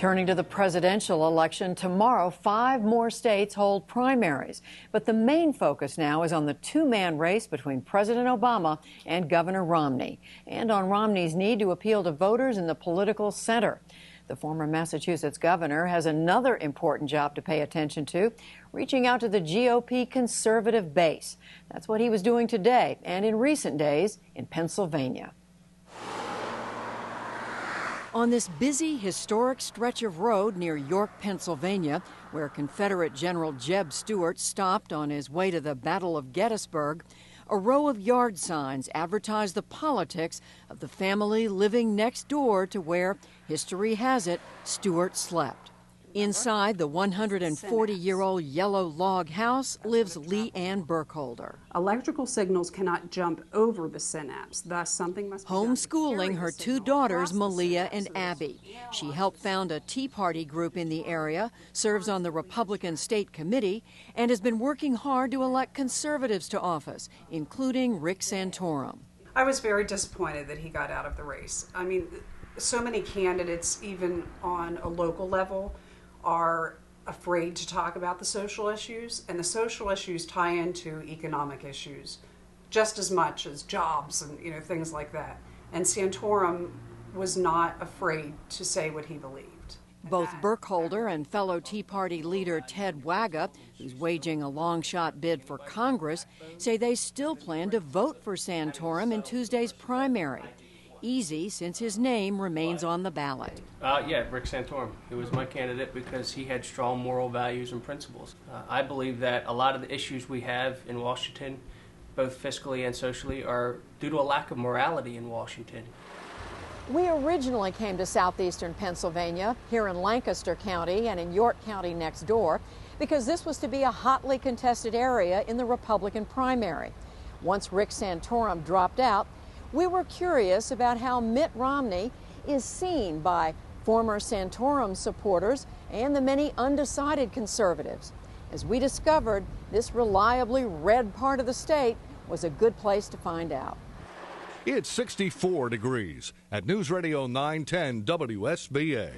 Turning to the presidential election, tomorrow 5 more states hold primaries. But the main focus now is on the two-man race between President Obama and Governor Romney, and on Romney's need to appeal to voters in the political center. The former Massachusetts governor has another important job to pay attention to, reaching out to the GOP conservative base. That's what he was doing today and in recent days in Pennsylvania. On this busy, historic stretch of road near York, Pennsylvania, where Confederate General Jeb Stuart stopped on his way to the Battle of Gettysburg, a row of yard signs advertise the politics of the family living next door to where, history has it, Stuart slept. Inside the 140-year-old yellow log house lives Lee Ann Burkholder. Electrical signals cannot jump over the synapse, thus something must be done. Homeschooling her 2 daughters, Malia and Abby. She helped found a Tea Party group in the area, serves on the Republican State Committee, and has been working hard to elect conservatives to office, including Rick Santorum. I was very disappointed that he got out of the race. I mean, so many candidates, even on a local level, are afraid to talk about the social issues, and the social issues tie into economic issues just as much as jobs and things like that. And Santorum was not afraid to say what he believed. Both Burkholder and fellow Tea Party leader Ted Waga, who's waging a long-shot bid for Congress, say they still plan to vote for Santorum in Tuesday's primary. Easy, since his name remains on the ballot. Yeah, Rick Santorum. He was my candidate because he had strong moral values and principles. I believe that a lot of the issues we have in Washington, both fiscally and socially, are due to a lack of morality in Washington. We originally came to southeastern Pennsylvania, here in Lancaster County and in York County next door, because this was to be a hotly contested area in the Republican primary. Once Rick Santorum dropped out, we were curious about how Mitt Romney is seen by former Santorum supporters and the many undecided conservatives. As we discovered, this reliably red part of the state was a good place to find out. It's 64 degrees at News Radio 910 WSBA.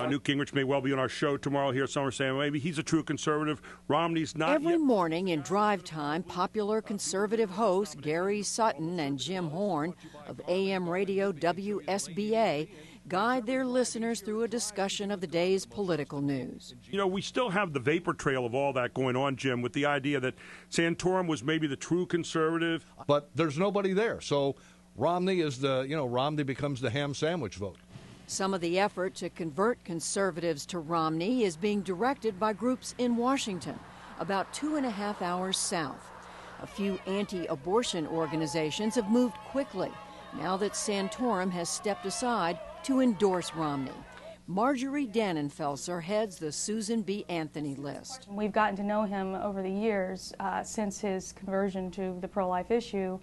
Newt Gingrich may well be on our show tomorrow here at Somerset. Maybe he's a true conservative. Romney's not. Every morning in drive time, popular conservative hosts Gary Sutton and Jim Horn of AM radio WSBA guide their listeners through a discussion of the day's political news. We still have the vapor trail of all that going on, Jim, with the idea that Santorum was maybe the true conservative. But there's nobody there, so Romney is Romney becomes the ham sandwich vote. Some of the effort to convert conservatives to Romney is being directed by groups in Washington, about 2.5 hours south. A few anti-abortion organizations have moved quickly now that Santorum has stepped aside to endorse Romney. Marjorie Dannenfelser heads the Susan B. Anthony list. We've gotten to know him over the years since his conversion to the pro-life issue.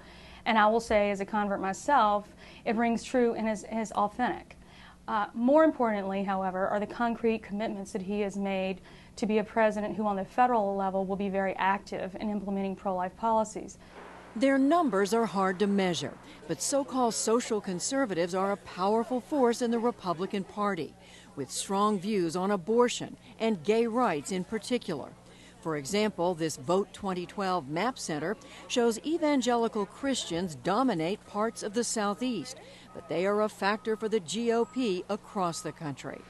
And I will say, as a convert myself, it rings true and is authentic. More importantly, however, are the concrete commitments that he has made to be a president who on the federal level will be very active in implementing pro-life policies. Their numbers are hard to measure, but so-called social conservatives are a powerful force in the Republican Party, with strong views on abortion and gay rights in particular. For example, this Vote 2012 Map Center shows evangelical Christians dominate parts of the Southeast, but they are a factor for the GOP across the country.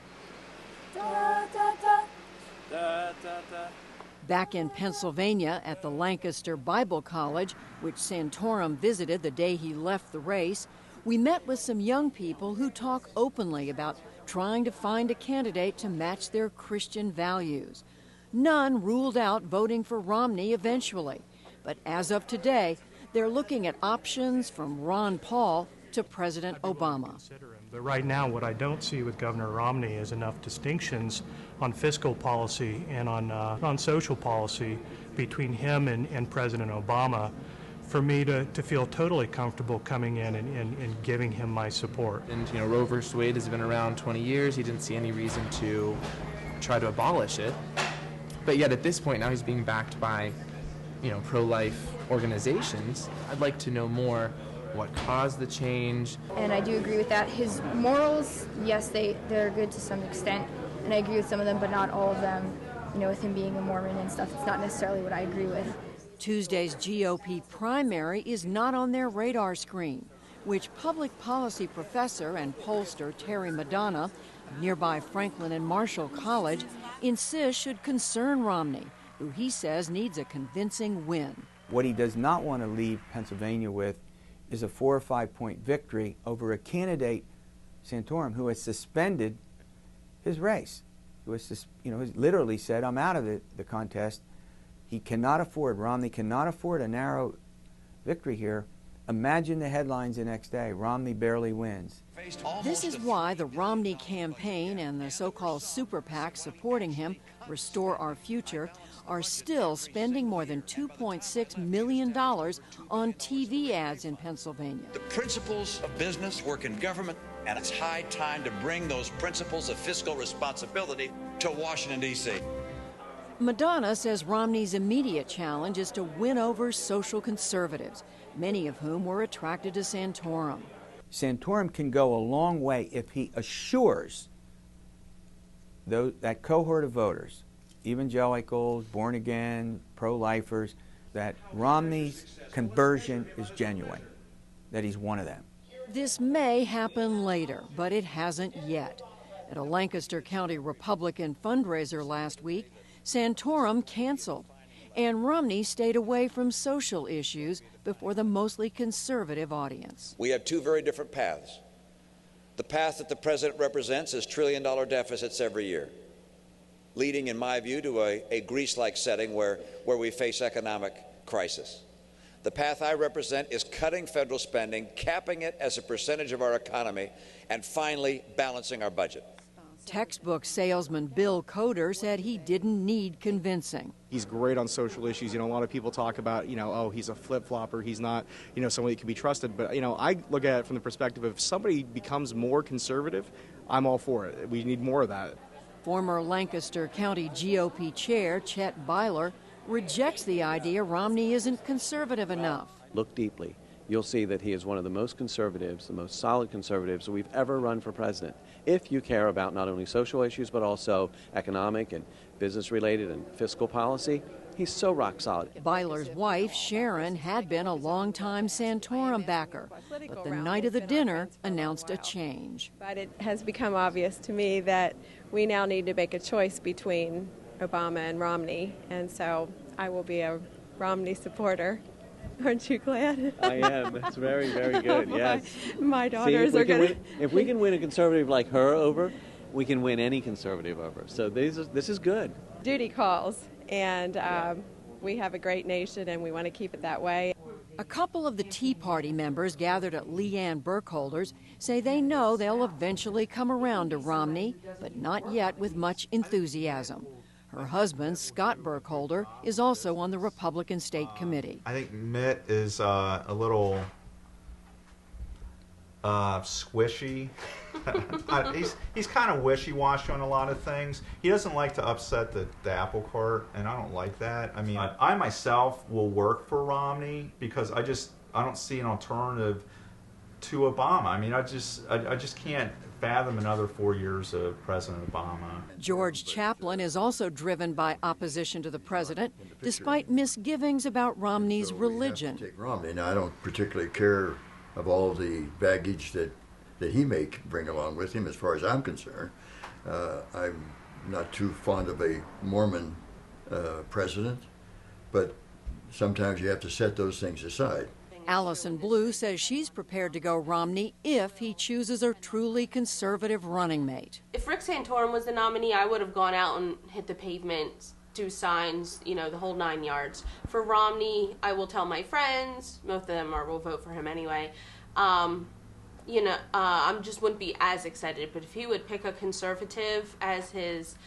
Back in Pennsylvania at the Lancaster Bible College, which Santorum visited the day he left the race, we met with some young people who talk openly about trying to find a candidate to match their Christian values. None ruled out voting for Romney eventually, but as of today, they're looking at options from Ron Paul to President Obama. But right now, what I don't see with Governor Romney is enough distinctions on fiscal policy and on social policy between him and President Obama for me to feel totally comfortable coming in and giving him my support. And Roe v. Wade has been around 20 years. He didn't see any reason to try to abolish it. But yet at this point now he's being backed by, pro-life organizations. I'd like to know more what caused the change. And I do agree with that. His morals, yes, they're good to some extent. and I agree with some of them, but not all of them. You know, with him being a Mormon and stuff, it's not necessarily what I agree with. Tuesday's GOP primary is not on their radar screen, which public policy professor and pollster Terry Madonna of nearby Franklin and Marshall College insists should concern Romney, who he says needs a convincing win. What he does not want to leave Pennsylvania with is a 4 or 5 point victory over a candidate, Santorum, who has suspended his race, who has, has literally said, I'm out of the contest. He cannot afford, Romney cannot afford a narrow victory here. Imagine the headlines the next day, Romney barely wins. This is why the Romney campaign and the so-called super PAC supporting him, Restore Our Future, are still spending more than $2.6 million on TV ads in Pennsylvania. The principles of business work in government, and it's high time to bring those principles of fiscal responsibility to Washington, D.C. Madonna says Romney's immediate challenge is to win over social conservatives, many of whom were attracted to Santorum. Santorum can go a long way if he assures that cohort of voters, evangelicals, born again, pro-lifers, that Romney's conversion is genuine, that he's one of them. This may happen later, but it hasn't yet. At a Lancaster County Republican fundraiser last week, Santorum canceled, and Romney stayed away from social issues before the mostly conservative audience. We have two very different paths. The path that the president represents is trillion-dollar deficits every year, leading, in my view, to a Greece-like setting where we face economic crisis. The path I represent is cutting federal spending, capping it as a percentage of our economy, and finally balancing our budget. Textbook salesman Bill Coder said he didn't need convincing. He's great on social issues. A lot of people talk about, oh, he's a flip-flopper, he's not, somebody that can be trusted. But, I look at it from the perspective of if somebody becomes more conservative, I'm all for it. We need more of that. Former Lancaster County GOP chair Chet Byler rejects the idea Romney isn't conservative enough. Look deeply. You'll see that he is one of the most conservatives, the most solid conservatives we've ever run for president. If you care about not only social issues, but also economic and business-related and fiscal policy, he's so rock solid. Byler's wife, Sharon, had been a longtime Santorum backer, but the night of the dinner announced a change. But it has become obvious to me that we now need to make a choice between Obama and Romney, and so I will be a Romney supporter. Aren't you glad? I am. That's very, very good. Yes. My daughters are going to. If we can win a conservative like her over, we can win any conservative over. So this is good. Duty calls, and we have a great nation, and we want to keep it that way. A couple of the Tea Party members gathered at Leanne Burkholder's say they know they'll eventually come around to Romney, but not yet with much enthusiasm. Her husband, Scott Burkholder, is also on the Republican State Committee. I think Mitt is a little squishy. He's kind of wishy-washy on a lot of things. He doesn't like to upset the apple cart, and I don't like that. I mean, I myself will work for Romney because I don't see an alternative to Obama. I mean, I just can't fathom another 4 years of President Obama. George Chaplin is also driven by opposition to the president, despite misgivings about Romney's religion. Take Romney. Now, I don't particularly care of all the baggage that he may bring along with him, as far as I'm concerned. I'm not too fond of a Mormon president, but sometimes you have to set those things aside. Allison Blue says she's prepared to go Romney if he chooses a truly conservative running mate. If Rick Santorum was the nominee, I would have gone out and hit the pavement, do signs, the whole 9 yards. For Romney, I will tell my friends, most of them will vote for him anyway. I just wouldn't be as excited, but if he would pick a conservative as his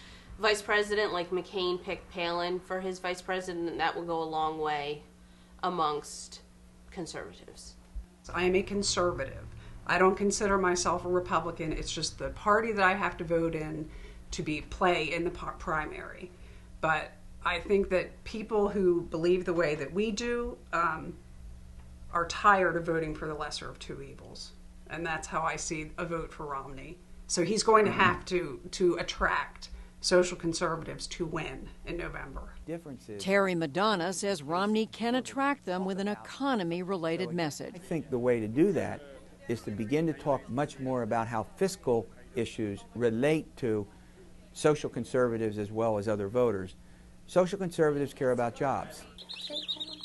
vice president, like McCain picked Palin for his vice president, that would go a long way amongst conservatives. I am a conservative. I don't consider myself a Republican. It's just the party that I have to vote in to play in the primary. But I think that people who believe the way that we do are tired of voting for the lesser of two evils. And that's how I see a vote for Romney. So he's going to have to attract social conservatives to win in November. Terry Madonna says Romney can attract them with an economy-related message. I think the way to do that is to begin to talk much more about how fiscal issues relate to social conservatives as well as other voters. Social conservatives care about jobs.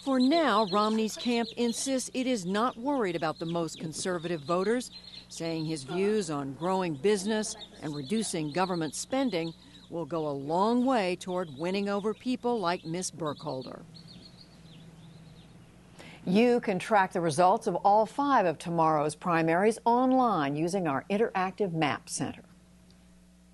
For now, Romney's camp insists it is not worried about the most conservative voters, saying his views on growing business and reducing government spending will go a long way toward winning over people like Miss Burkholder. You can track the results of all 5 of tomorrow's primaries online using our interactive map center.